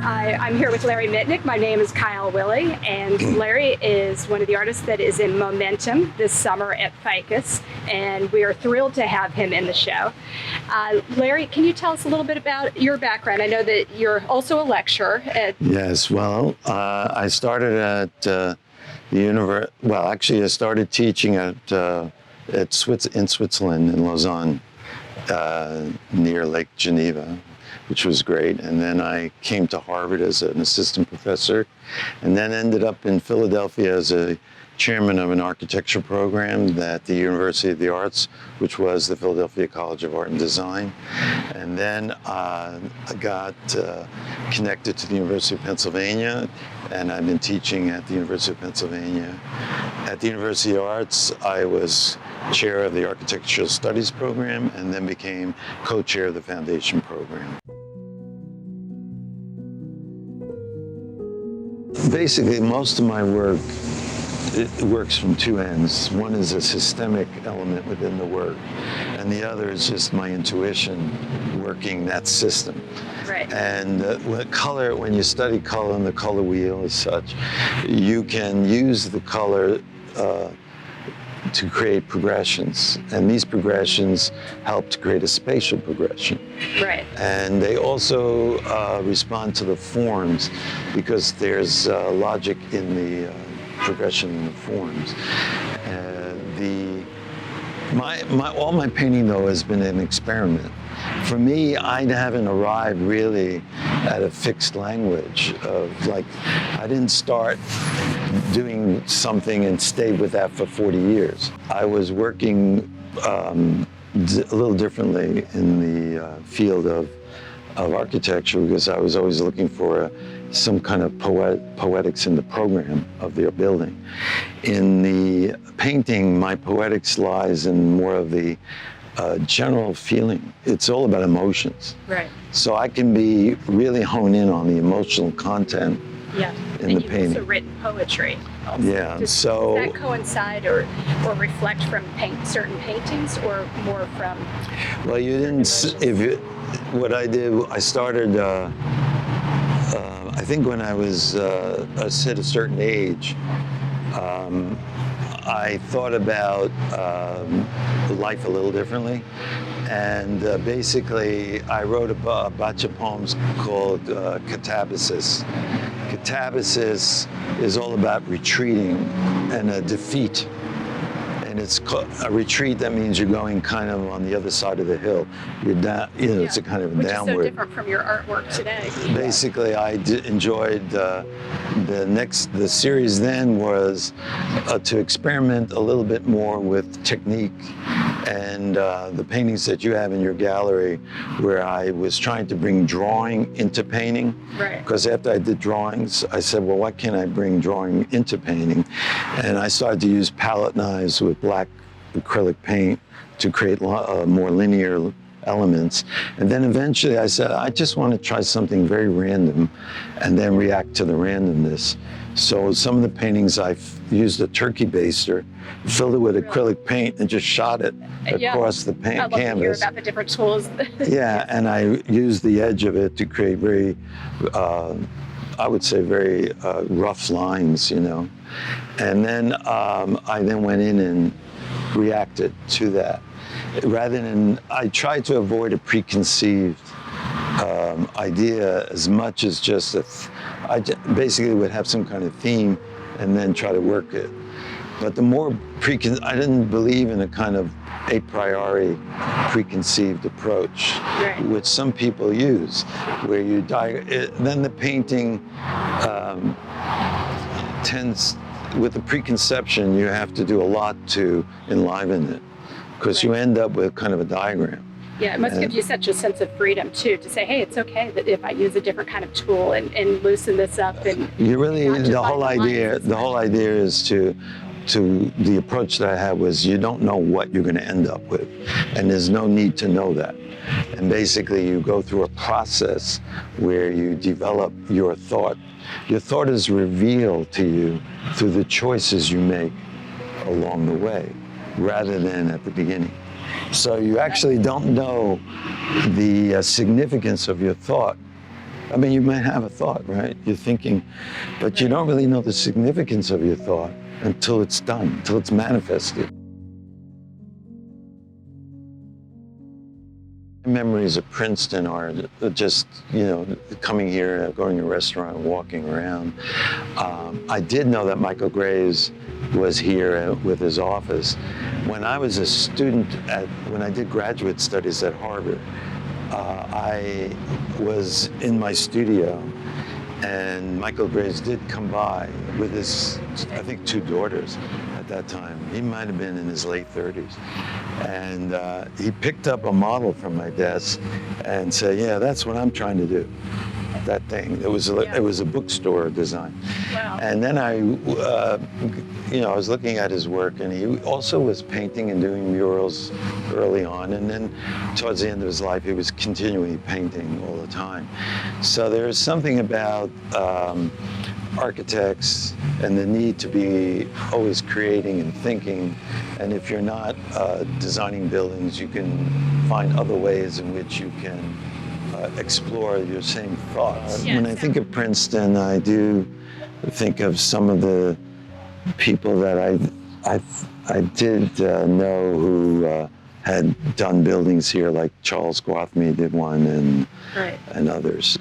I'm here with Larry Mitnick. My name is Kyle Wille, and Larry is one of the artists that is in Momentum this summer at Ficus, and we are thrilled to have him in the show. Larry, can you tell us a little bit about your background? I know that you're also a lecturer. Yes, well, I started at the university. Well, actually, I started teaching in Switzerland, in Lausanne, near Lake Geneva, which was great. And then I came to Harvard as an assistant professor, and then ended up in Philadelphia as a chairman of an architecture program at the University of the Arts, which was the Philadelphia College of Art and Design. And then I got connected to the University of Pennsylvania, and I've been teaching at the University of Pennsylvania. At the University of Arts, I was chair of the Architectural Studies program, and then became co-chair of the foundation program. Basically, most of my work, it works from two ends. One is a systemic element within the work, and the other is just my intuition working that system. Right. And color, when you study color and the color wheel as such, you can use the color to create progressions, and these progressions help to create a spatial progression. Right. And they also respond to the forms, because there's logic in the progression in the forms. All my painting, though, has been an experiment. For me, I haven't arrived really at a fixed language of, like, I didn't start doing something and stayed with that for 40 years. I was working a little differently in the field of architecture, because I was always looking for some kind of poetics in the program of their building. In the painting, my poetics lies in more of the general feeling. It's all about emotions. Right. So I can be really hone in on the emotional content in the painting. You've also written poetry. Also. Yeah. Does that coincide or reflect from certain paintings, or more from? Well, you didn't. What I did, I started. I think when I was at a certain age, I thought about life a little differently, and basically I wrote a batch of poems called Catabasis. Catabasis is all about retreating and a defeat, and it's a retreat. That means you're going kind of on the other side of the hill. You're down, it's a kind of a downward. Which is so different from your artwork today. Basically, I enjoyed the series. Then was to experiment a little bit more with technique, and the paintings that you have in your gallery, where I was trying to bring drawing into painting. Right. Because after I did drawings, I said, well, why can't I bring drawing into painting? And I started to use palette knives with black acrylic paint to create more linear elements. And then eventually I said, I just want to try something very random and then react to the randomness. So some of the paintings, I used a turkey baster, filled it with acrylic paint, and just shot it across the canvas. I'd love to hear about the different tools. Yeah, and I used the edge of it to create very, I would say, very rough lines, And then I then went in and reacted to that. Rather than, I tried to avoid a preconceived idea as much as just I basically would have some kind of theme and then try to work it. But the more I didn't believe in a kind of a priori preconceived approach, right, which some people use, where you then the painting tends, with the preconception, you have to do a lot to enliven it, because you end up with kind of a diagram. Yeah, it must give you such a sense of freedom too, to say, hey, it's okay that if I use a different kind of tool and loosen this up. And you really, the whole idea is to the approach that I had was, you don't know what you're going to end up with, and there's no need to know that. And basically you go through a process where you develop your thought. Your thought is revealed to you through the choices you make along the way, rather than at the beginning. So you actually don't know the significance of your thought I mean, you might have a thought, right? You're thinking, but you don't really know the significance of your thought until it's done, until it's manifested. Memories of Princeton are just, coming here, going to a restaurant, walking around. I did know that Michael Graves was here with his office. When I was a student when I did graduate studies at Harvard, I was in my studio, and Michael Graves did come by with his, I think, 2 daughters at that time. He might have been in his late 30s. And he picked up a model from my desk and said, yeah, that's what I'm trying to do, that thing. It was a bookstore design. Wow. And then I was looking at his work, and he also was painting and doing murals early on. And then towards the end of his life, he was continually painting all the time. So there's something about architects and the need to be always creating and thinking. And if you're not designing buildings, you can find other ways in which you can explore your same thoughts. Yes. When I think of Princeton, I do think of some of the people that I did know who had done buildings here, like Charles Gwathmey did one, and others.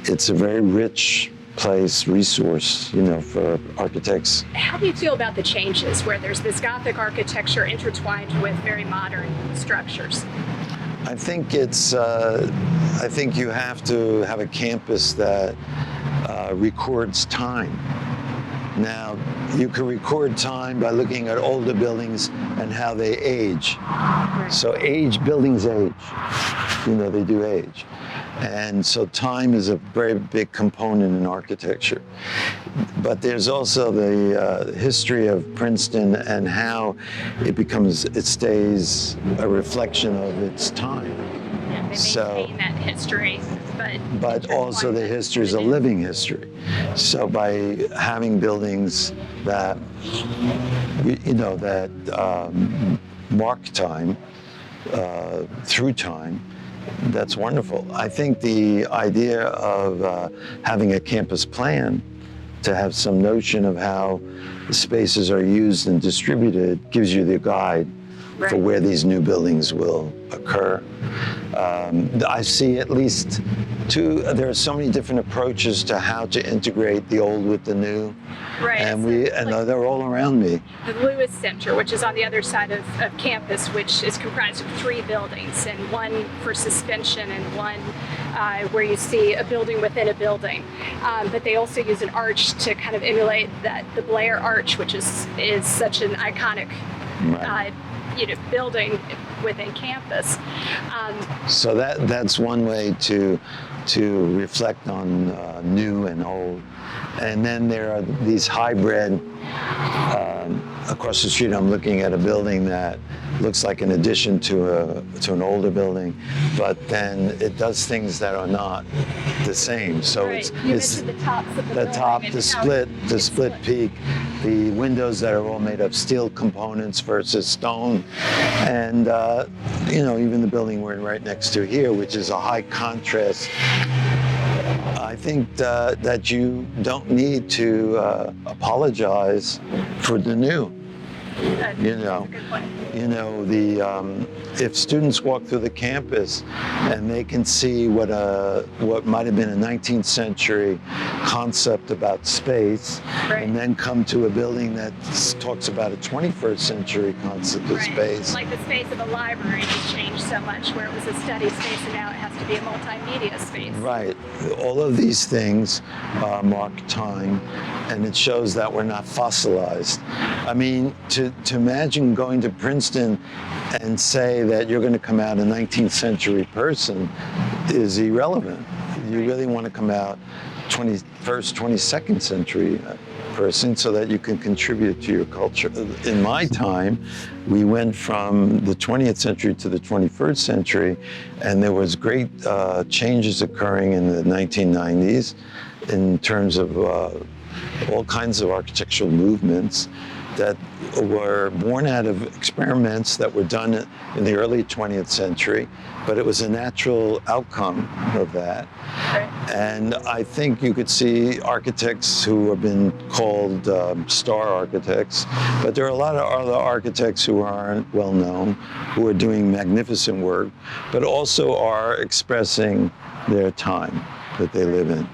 It's a very rich place, resource, for architects. How do you feel about the changes where there's this Gothic architecture intertwined with very modern structures? I think I think you have to have a campus that records time. Now, you can record time by looking at older buildings and how they age. Right. So buildings age, they do age. And so time is a very big component in architecture. But there's also the history of Princeton and how it stays a reflection of its time. Yeah, they maintain that history, but also the history is a living history. So by having buildings that, mark time through time, that's wonderful. I think the idea of having a campus plan to have some notion of how the spaces are used and distributed gives you the guide for where these new buildings will occur. I see at least there are so many different approaches to how to integrate the old with the new. Right. And they're all around me. The Lewis Center, which is on the other side of campus, which is comprised of 3 buildings, and one for suspension and one where you see a building within a building. But they also use an arch to kind of emulate the Blair Arch, which is such an iconic building within campus. So that's one way to reflect on new and old. And then there are these hybrid. Across the street, I'm looking at a building that looks like an addition to an older building, but then it does things that are not the same. So it's the tops of the top, the split peak, the windows that are all made of steel components versus stone, and even the building we're right next to here, which is a high contrast. I think that you don't need to apologize for the new. If students walk through the campus and they can see what might have been a 19th century concept about space, and then come to a building that talks about a 21st century concept of space. Like the space of a library has changed so much, where it was a study space and now it has to be a multimedia space. Right. All of these things mark time, and it shows that we're not fossilized. I mean, to imagine going to Princeton and say that you're going to come out a 19th century person is irrelevant. You really want to come out 21st, 22nd century person so that you can contribute to your culture. In my time, we went from the 20th century to the 21st century, and there was great changes occurring in the 1990s in terms of all kinds of architectural movements that were born out of experiments that were done in the early 20th century, but it was a natural outcome of that. And I think you could see architects who have been called star architects, but there are a lot of other architects who aren't well known, who are doing magnificent work, but also are expressing their time that they live in.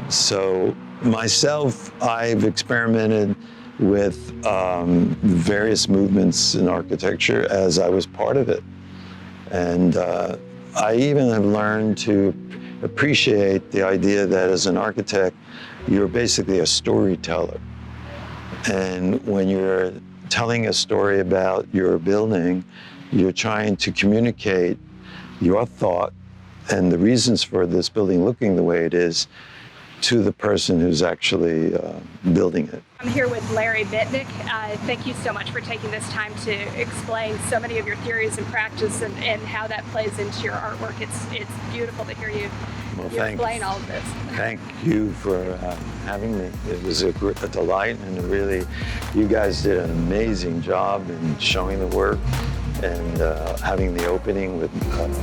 So myself, I've experimented with various movements in architecture as I was part of it. And I even have learned to appreciate the idea that as an architect, you're basically a storyteller. And when you're telling a story about your building, you're trying to communicate your thought and the reasons for this building looking the way it is to the person who's actually building it. I'm here with Larry Mitnick. Thank you so much for taking this time to explain so many of your theories and practice and how that plays into your artwork. It's beautiful to hear you, explain all of this. Thank you for having me. It was a delight, and really, you guys did an amazing job in showing the work and having the opening with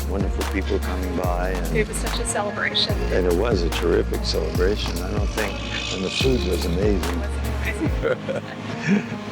wonderful people coming by. And it was such a celebration. And it was a terrific celebration. I don't think, and the food was amazing. It was amazing.